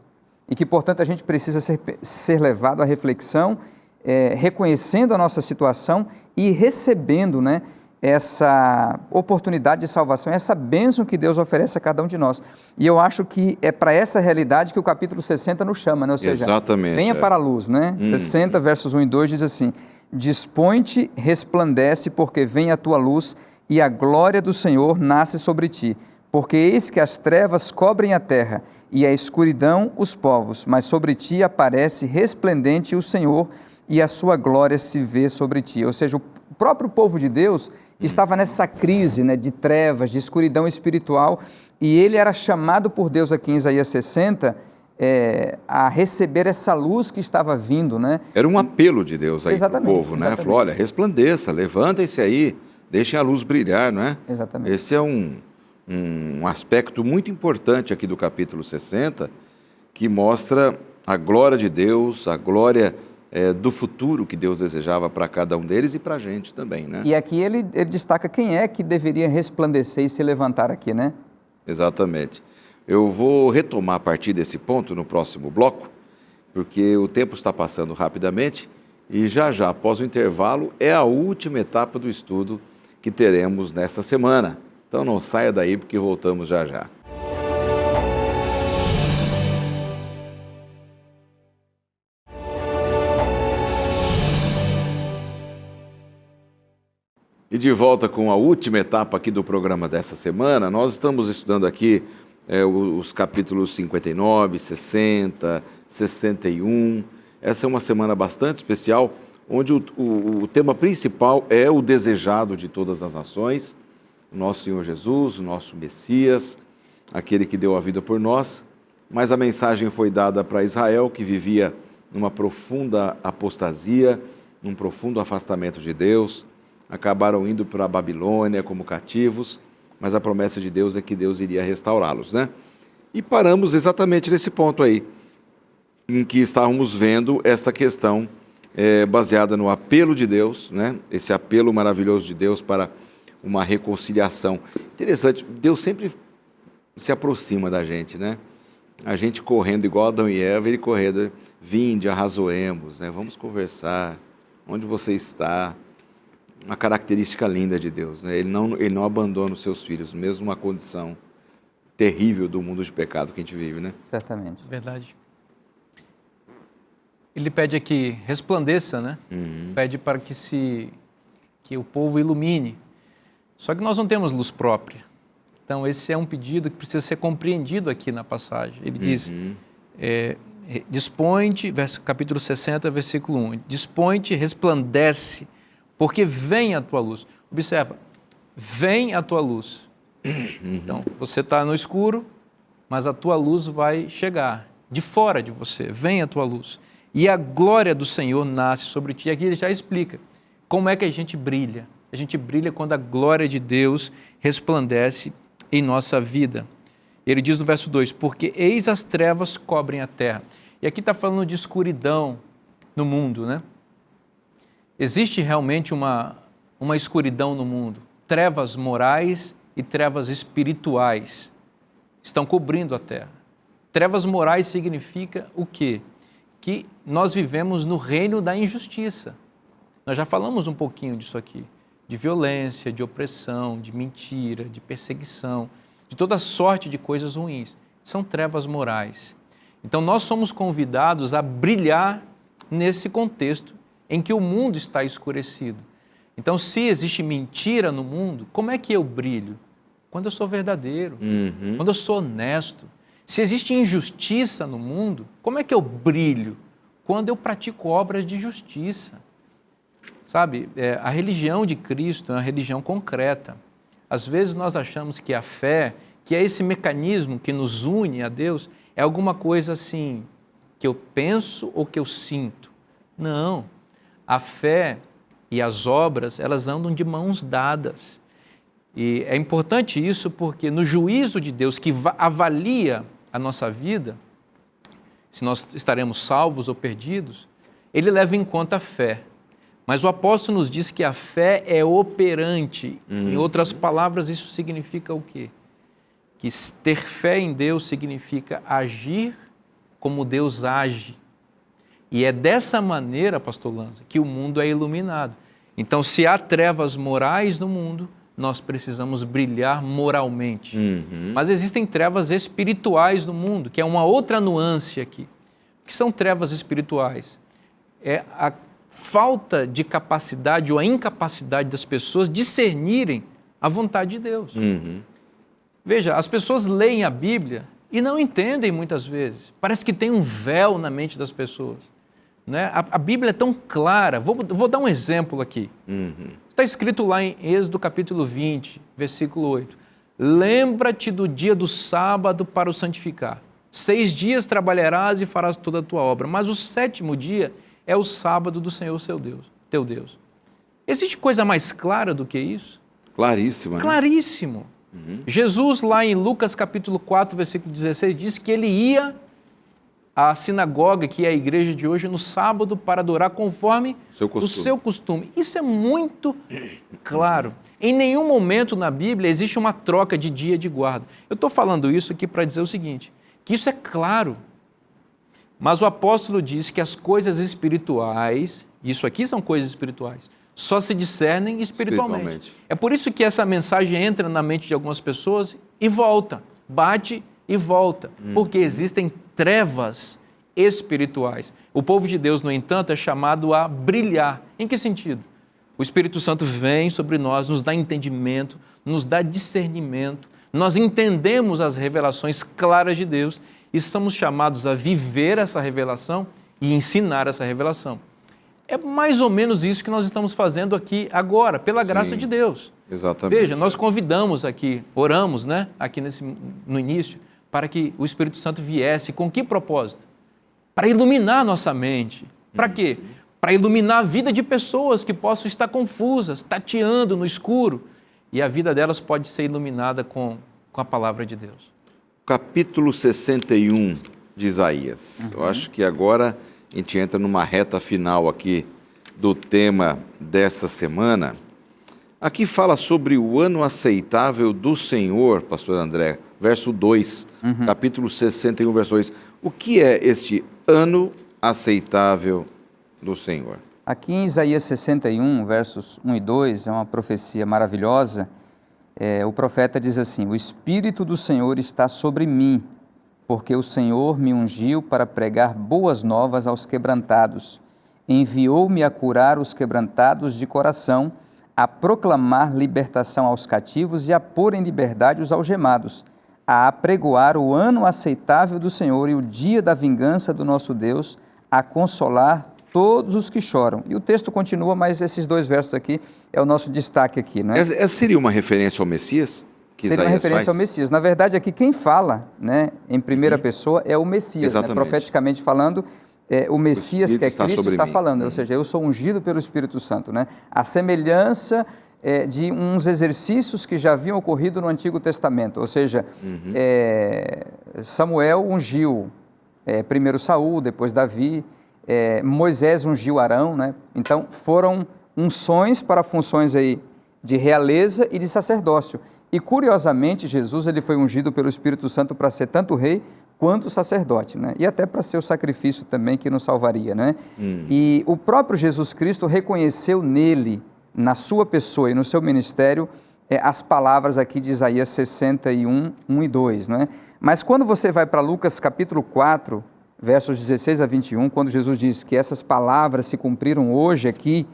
E que, portanto, a gente precisa ser levado à reflexão, reconhecendo a nossa situação e recebendo, né, essa oportunidade de salvação, essa bênção que Deus oferece a cada um de nós. E eu acho que é para essa realidade que o capítulo 60 nos chama, né? Ou seja, venha para a luz, né? 60, versos 1 e 2 diz assim: dispõe-te, resplandece, porque vem a tua luz e a glória do Senhor nasce sobre ti. Porque eis que as trevas cobrem a terra e a escuridão os povos, mas sobre ti aparece resplendente o Senhor e a sua glória se vê sobre ti. Ou seja, o próprio povo de Deus estava nessa crise, né, de trevas, de escuridão espiritual, e ele era chamado por Deus aqui em Isaías 60 a receber essa luz que estava vindo, né? Era um apelo de Deus aí para o povo, né? Exatamente. Falou, olha, resplandeça, levantem-se aí, deixem a luz brilhar, não é? Exatamente. Esse é um aspecto muito importante aqui do capítulo 60, que mostra a glória de Deus, a glória do futuro que Deus desejava para cada um deles e para a gente também, né? E aqui ele destaca quem é que deveria resplandecer e se levantar aqui, né? Exatamente. Eu vou retomar a partir desse ponto no próximo bloco, porque o tempo está passando rapidamente e já, após o intervalo, é a última etapa do estudo que teremos nesta semana. Então não saia daí porque voltamos já. E de volta com a última etapa aqui do programa dessa semana, nós estamos estudando aqui os capítulos 59, 60, 61. Essa é uma semana bastante especial, onde o tema principal é o desejado de todas as nações, o nosso Senhor Jesus, o nosso Messias, aquele que deu a vida por nós. Mas a mensagem foi dada para Israel, que vivia numa profunda apostasia, num profundo afastamento de Deus. Acabaram indo para a Babilônia como cativos, mas a promessa de Deus é que Deus iria restaurá-los, né? E paramos exatamente nesse ponto aí, em que estávamos vendo essa questão baseada no apelo de Deus, né? Esse apelo maravilhoso de Deus para uma reconciliação. Interessante, Deus sempre se aproxima da gente, né? A gente correndo igual Adão e Eva, ele correndo, vinde, arrazoemos, né? Vamos conversar, onde você está? Uma característica linda de Deus, né? Ele não abandona os seus filhos, mesmo numa condição terrível do mundo de pecado que a gente vive, né? Certamente. Verdade. Ele pede aqui, resplandeça, né? Pede para que o povo ilumine. Só que nós não temos luz própria. Então, esse é um pedido que precisa ser compreendido aqui na passagem. Ele diz, dispõe-te, capítulo 60, versículo 1, dispõe-te, resplandece, porque vem a tua luz. Observa, vem a tua luz. Então, você está no escuro, mas a tua luz vai chegar de fora de você. Vem a tua luz. E a glória do Senhor nasce sobre ti. Aqui ele já explica como é que a gente brilha. A gente brilha quando a glória de Deus resplandece em nossa vida. Ele diz no verso 2, porque eis as trevas cobrem a terra. E aqui está falando de escuridão no mundo, né? Existe realmente uma escuridão no mundo. Trevas morais e trevas espirituais estão cobrindo a terra. Trevas morais significa o quê? Que nós vivemos no reino da injustiça. Nós já falamos um pouquinho disso aqui. De violência, de opressão, de mentira, de perseguição, de toda sorte de coisas ruins. São trevas morais. Então nós somos convidados a brilhar nesse contexto em que o mundo está escurecido. Então, se existe mentira no mundo, como é que eu brilho? Quando eu sou verdadeiro, quando eu sou honesto. Se existe injustiça no mundo, como é que eu brilho? Quando eu pratico obras de justiça. Sabe, a religião de Cristo é uma religião concreta. Às vezes nós achamos que a fé, que é esse mecanismo que nos une a Deus, é alguma coisa assim, que eu penso ou que eu sinto. Não. A fé e as obras, elas andam de mãos dadas. E é importante isso porque no juízo de Deus que avalia a nossa vida, se nós estaremos salvos ou perdidos, ele leva em conta a fé. Mas o apóstolo nos diz que a fé é operante. Em outras palavras, isso significa o quê? Que ter fé em Deus significa agir como Deus age. E é dessa maneira, pastor Lanza, que o mundo é iluminado. Então, se há trevas morais no mundo, nós precisamos brilhar moralmente. Mas existem trevas espirituais no mundo, que é uma outra nuance aqui. O que são trevas espirituais? É a falta de capacidade ou a incapacidade das pessoas discernirem a vontade de Deus. Veja, as pessoas leem a Bíblia e não entendem muitas vezes. Parece que tem um véu na mente das pessoas. Né? A Bíblia é tão clara. Vou dar um exemplo aqui. Está escrito lá em Êxodo capítulo 20, versículo 8. Lembra-te do dia do sábado para o santificar. 6 dias trabalharás e farás toda a tua obra, mas o 7º dia é o sábado do Senhor, teu Deus. Existe coisa mais clara do que isso? Claríssima, né? Claríssimo. Jesus, lá em Lucas capítulo 4, versículo 16, diz que ele ia à sinagoga, que é a igreja de hoje, no sábado para adorar conforme o seu costume. Isso é muito claro. Em nenhum momento na Bíblia existe uma troca de dia de guarda. Eu estou falando isso aqui para dizer o seguinte, que isso é claro. Mas o apóstolo diz que as coisas espirituais, isso aqui são coisas espirituais, só se discernem espiritualmente. É por isso que essa mensagem entra na mente de algumas pessoas e volta, bate e volta, porque existem trevas espirituais. O povo de Deus, no entanto, é chamado a brilhar. Em que sentido? O Espírito Santo vem sobre nós, nos dá entendimento, nos dá discernimento, nós entendemos as revelações claras de Deus e somos chamados a viver essa revelação e ensinar essa revelação. É mais ou menos isso que nós estamos fazendo aqui agora, pela graça de Deus. Exatamente. Veja, nós convidamos aqui, oramos, né, aqui no início, para que o Espírito Santo viesse. Com que propósito? Para iluminar nossa mente. Para quê? Para iluminar a vida de pessoas que possam estar confusas, tateando no escuro, e a vida delas pode ser iluminada com a palavra de Deus. Capítulo 61 de Isaías. Eu acho que agora a gente entra numa reta final aqui do tema dessa semana. Aqui fala sobre o ano aceitável do Senhor, pastor André, verso 2, capítulo 61, verso 2. O que é este ano aceitável do Senhor? Aqui em Isaías 61, versos 1 e 2, é uma profecia maravilhosa. O profeta diz assim: o Espírito do Senhor está sobre mim, porque o Senhor me ungiu para pregar boas novas aos quebrantados. Enviou-me a curar os quebrantados de coração, a proclamar libertação aos cativos e a pôr em liberdade os algemados, a apregoar o ano aceitável do Senhor e o dia da vingança do nosso Deus, a consolar todos os que choram. E o texto continua, mas esses 2 versos aqui é o nosso destaque aqui, não é? Essa seria uma referência ao Messias? Seria uma referência ao Messias. Na verdade, aqui quem fala, né, em primeira pessoa é o Messias, né? Profeticamente falando, o Messias, que é Cristo, está falando, ou seja, eu sou ungido pelo Espírito Santo, né? A semelhança de uns exercícios que já haviam ocorrido no Antigo Testamento, ou seja, Samuel ungiu primeiro Saul, depois Davi, Moisés ungiu Arão, né? Então foram unções para funções aí de realeza e de sacerdócio. E curiosamente Jesus ele foi ungido pelo Espírito Santo para ser tanto rei quanto sacerdote, né? E até para ser o sacrifício também que nos salvaria, né? E o próprio Jesus Cristo reconheceu nele, na sua pessoa e no seu ministério, as palavras aqui de Isaías 61, 1 e 2, né? Mas quando você vai para Lucas capítulo 4, versos 16 a 21, quando Jesus diz que essas palavras se cumpriram hoje aqui,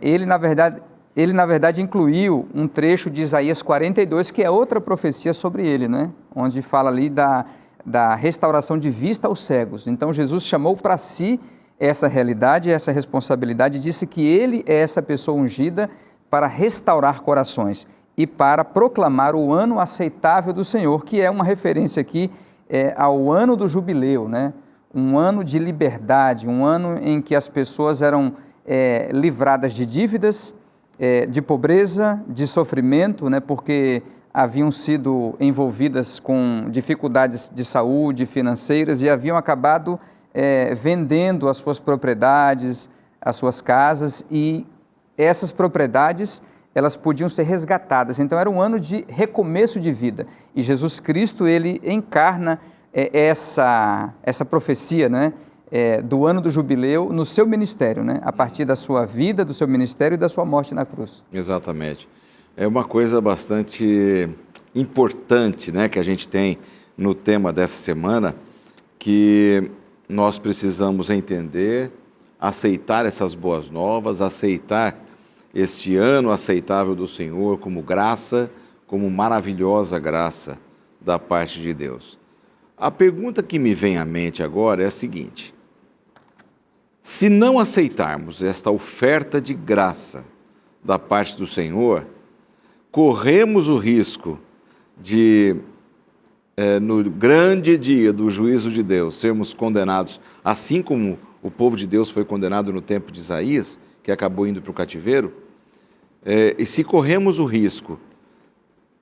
ele na verdade incluiu um trecho de Isaías 42, que é outra profecia sobre ele, né? Onde fala ali da restauração de vista aos cegos. Então Jesus chamou para si essa realidade, essa responsabilidade, e disse que ele é essa pessoa ungida para restaurar corações e para proclamar o ano aceitável do Senhor, que é uma referência aqui ao ano do jubileu, né? Um ano de liberdade, um ano em que as pessoas eram livradas de dívidas, de pobreza, de sofrimento, né? Porque haviam sido envolvidas com dificuldades de saúde, financeiras, e haviam acabado vendendo as suas propriedades, as suas casas, e essas propriedades elas podiam ser resgatadas. Então era um ano de recomeço de vida, e Jesus Cristo ele encarna essa profecia, né, do ano do jubileu no seu ministério, né, a partir da sua vida, do seu ministério e da sua morte na cruz. Exatamente. É uma coisa bastante importante, né, que a gente tem no tema dessa semana, que nós precisamos entender, aceitar essas boas novas, aceitar este ano aceitável do Senhor como graça, como maravilhosa graça da parte de Deus. A pergunta que me vem à mente agora é a seguinte: se não aceitarmos esta oferta de graça da parte do Senhor, corremos o risco de no grande dia do juízo de Deus, sermos condenados, assim como o povo de Deus foi condenado no tempo de Isaías, que acabou indo para o cativeiro, e se corremos o risco,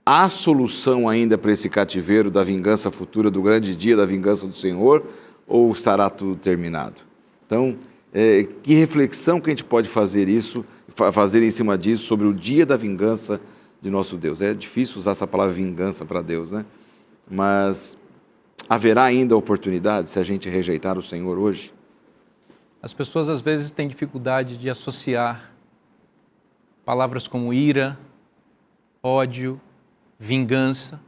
há solução ainda para esse cativeiro da vingança futura, do grande dia da vingança do Senhor, ou estará tudo terminado? Então, que reflexão que a gente pode fazer em cima disso, sobre o dia da vingança de nosso Deus? É difícil usar essa palavra vingança para Deus, né? Mas haverá ainda oportunidade se a gente rejeitar o Senhor hoje? As pessoas às vezes têm dificuldade de associar palavras como ira, ódio, vingança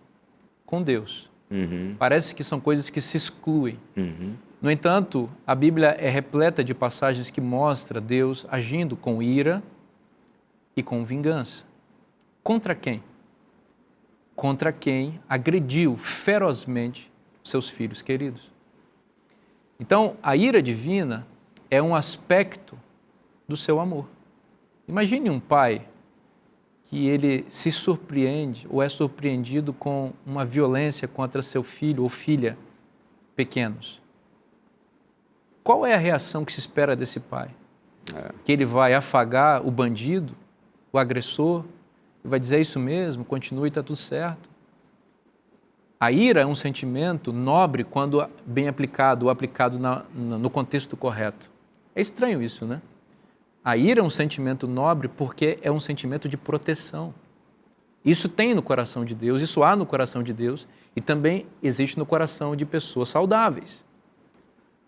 com Deus. Parece que são coisas que se excluem. No entanto, a Bíblia é repleta de passagens que mostram Deus agindo com ira e com vingança. Contra quem? Contra quem agrediu ferozmente seus filhos queridos. Então, a ira divina é um aspecto do seu amor. Imagine um pai que ele se surpreende ou é surpreendido com uma violência contra seu filho ou filha pequenos. Qual é a reação que se espera desse pai? Que ele vai afagar o bandido, o agressor, e vai dizer: é isso mesmo, continue, está tudo certo. A ira é um sentimento nobre quando bem aplicado, ou aplicado no contexto correto. É estranho isso, né? A ira é um sentimento nobre porque é um sentimento de proteção. Isso tem no coração de Deus, isso há no coração de Deus e também existe no coração de pessoas saudáveis.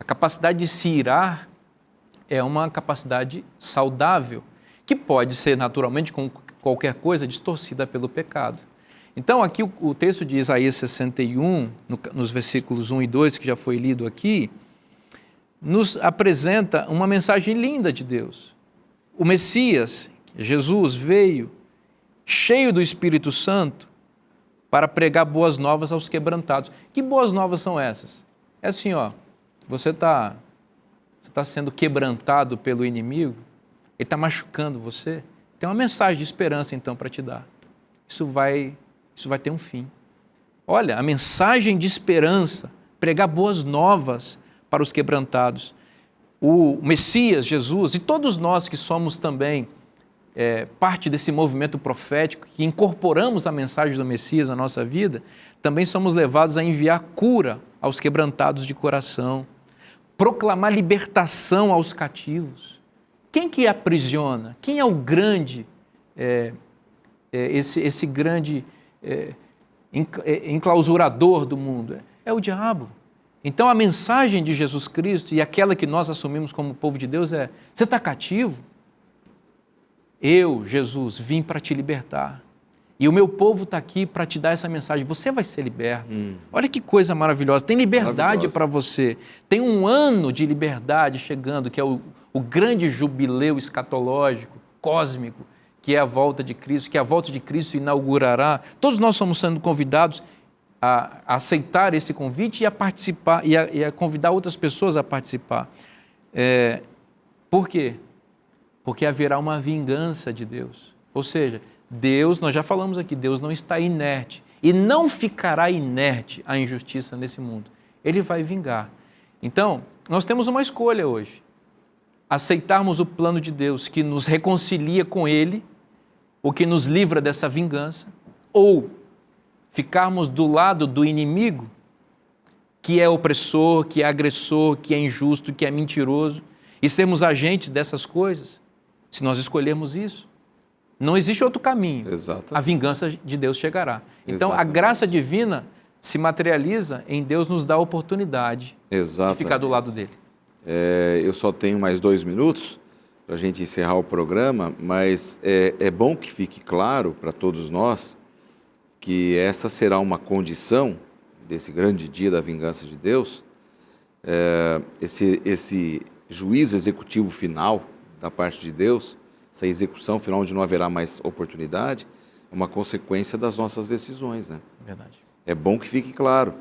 A capacidade de se irar é uma capacidade saudável, que pode ser naturalmente, como qualquer coisa, distorcida pelo pecado. Então, aqui o texto de Isaías 61, nos versículos 1 e 2, que já foi lido aqui, nos apresenta uma mensagem linda de Deus. O Messias, Jesus, veio cheio do Espírito Santo para pregar boas novas aos quebrantados. Que boas novas são essas? É assim, você está sendo quebrantado pelo inimigo, ele está machucando você, tem uma mensagem de esperança então para te dar. Isso vai ter um fim. Olha, a mensagem de esperança, pregar boas novas para os quebrantados. O Messias, Jesus, e todos nós que somos também parte desse movimento profético, que incorporamos a mensagem do Messias na nossa vida, também somos levados a enviar cura aos quebrantados de coração, proclamar libertação aos cativos. Quem que aprisiona? Quem é o grande, esse grande enclausurador do mundo? É o diabo. Então, a mensagem de Jesus Cristo e aquela que nós assumimos como povo de Deus é: você está cativo? Eu, Jesus, vim para te libertar. E o meu povo está aqui para te dar essa mensagem. Você vai ser liberto. Olha que coisa maravilhosa. Tem liberdade para você. Tem um ano de liberdade chegando, que é o grande jubileu escatológico, cósmico, que é a volta de Cristo, que a volta de Cristo inaugurará. Todos nós somos sendo convidados a aceitar esse convite e a participar, e a convidar outras pessoas a participar. Por quê? Porque haverá uma vingança de Deus. Ou seja, Deus, nós já falamos aqui, Deus não está inerte e não ficará inerte à injustiça nesse mundo. Ele vai vingar. Então, nós temos uma escolha hoje. Aceitarmos o plano de Deus que nos reconcilia com Ele, ou que nos livra dessa vingança, ou ficarmos do lado do inimigo, que é opressor, que é agressor, que é injusto, que é mentiroso, e sermos agentes dessas coisas, se nós escolhermos isso. Não existe outro caminho. Exatamente. A vingança de Deus chegará. Então, Exatamente. a graça divina se materializa em Deus nos dar a oportunidade de ficar do lado dele. Eu só tenho mais 2 minutos para a gente encerrar o programa, mas é bom que fique claro para todos nós que essa será uma condição desse grande dia da vingança de Deus, esse juízo executivo final da parte de Deus, essa execução final onde não haverá mais oportunidade, é uma consequência das nossas decisões, né? Verdade. É bom que fique claro.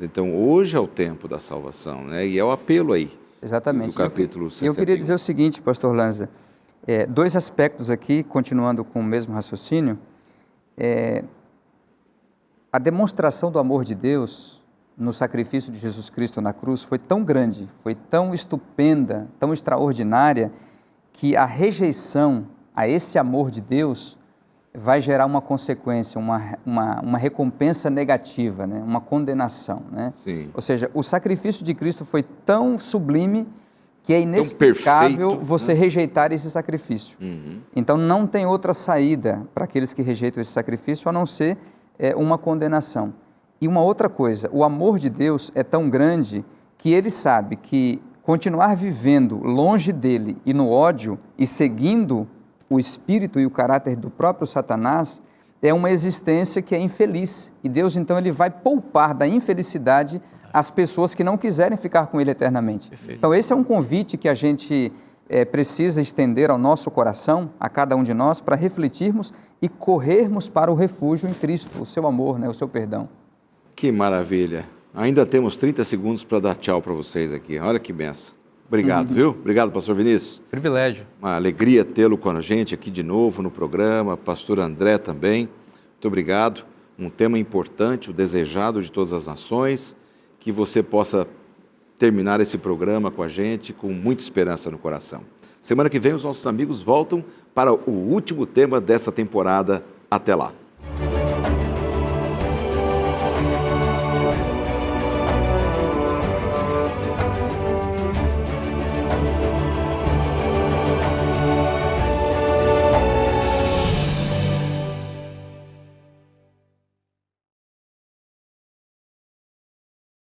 Então, hoje é o tempo da salvação, né? E é o apelo aí. Exatamente. Do capítulo 61. Eu queria dizer o seguinte, pastor Lanza, 2 aspectos aqui, continuando com o mesmo raciocínio. a demonstração do amor de Deus no sacrifício de Jesus Cristo na cruz foi tão grande, foi tão estupenda, tão extraordinária, que a rejeição a esse amor de Deus vai gerar uma consequência, uma recompensa negativa, né? Uma condenação, né? Sim. Ou seja, o sacrifício de Cristo foi tão sublime que é inexplicável perfeito, você rejeitar esse sacrifício. Então não tem outra saída para aqueles que rejeitam esse sacrifício a não ser uma condenação. E uma outra coisa, o amor de Deus é tão grande que Ele sabe que continuar vivendo longe dEle e no ódio e seguindo o espírito e o caráter do próprio Satanás é uma existência que é infeliz. E Deus, então, Ele vai poupar da infelicidade as pessoas que não quiserem ficar com Ele eternamente. Perfeito. Então, esse é um convite que a gente precisa estender ao nosso coração, a cada um de nós, para refletirmos e corrermos para o refúgio em Cristo, o seu amor, né, o seu perdão. Que maravilha. Ainda temos 30 segundos para dar tchau para vocês aqui. Olha que benção. Obrigado, viu? Obrigado, pastor Vinícius. Privilégio. Uma alegria tê-lo com a gente aqui de novo no programa, pastor André também. Muito obrigado. Um tema importante, o desejado de todas as nações, que você possa terminar esse programa com a gente com muita esperança no coração. Semana que vem os nossos amigos voltam para o último tema desta temporada. Até lá.